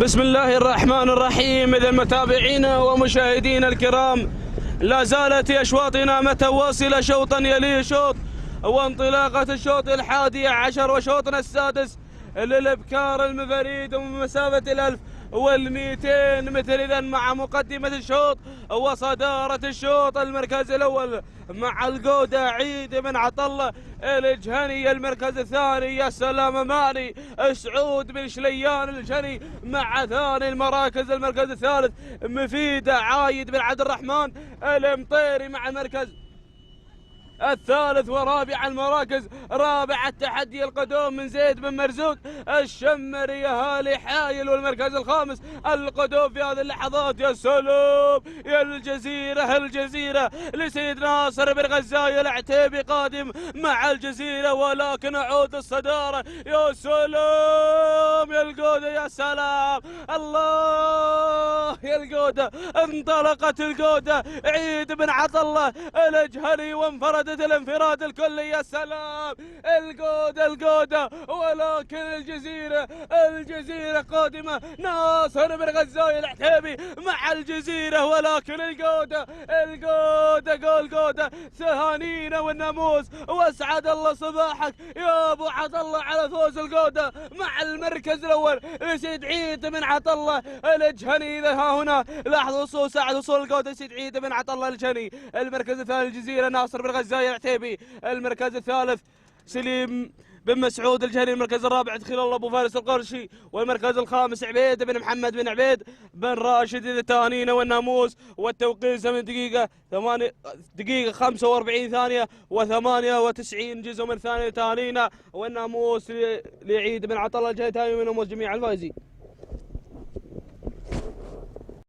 بسم الله الرحمن الرحيم. إذا متابعينا ومشاهدينا الكرام، لا زالت أشواطنا متواصلة شوطا يلي شوط، وانطلاقة الشوط الحادي عشر وشوطنا السادس للإبكار المفريد ومن مسافة 1200 متر. إذا مع مقدمة الشوط وصدارة الشوط المركز الأول مع القودة عيد بن عطلة الجهني. المركز الثاني يا سلام ماني سعود بن شليان الجهني مع ثاني المراكز. المركز الثالث مفيدة عايد بن عبد الرحمن المطيري مع المركز الثالث. ورابع المراكز رابع التحدي القدوم من زيد بن مرزوق الشمري يا هالي حايل. والمركز الخامس القدوم في هذه اللحظات يا سلام يا الجزيرة لسيد ناصر بن غزاية العتيبي قادم مع الجزيرة، ولكن عود الصدارة يا سلام يا القودة يا سلام الله يا القودة. انطلقت القودة عيد بن عطلة الجهني وانفردت الانفراد الكلي يا سلام. القودة ولكن الجزيرة قادمة ناصر بن غزاية العتيبي مع الجزيرة، ولكن القودة تهانينا والناموس واسعد الله صباحك يا ابو عطلة على فوز القودة مع المركز الاول سيد عيد بن عطلة الجهني. ها هنا لاحظوا ساعد وصول القودة سيد عيد بن عطلة الجهني. المركز الثاني الجزيرة ناصر بن غزاية العتيبي. المركز الثالث سليم بن مسعود الجهني. المركز الرابع دخيل الله ابو فارس القرشي. والمركز الخامس عبيد بن محمد بن عبيد بن راشد التهانينا والناموس. والتوقيت 8 دقيقة 45 ثانية و98 جزء من ثانية تهانينا والناموس لعيد بن عطلة الجهني. من ناموس جميع الفائزين.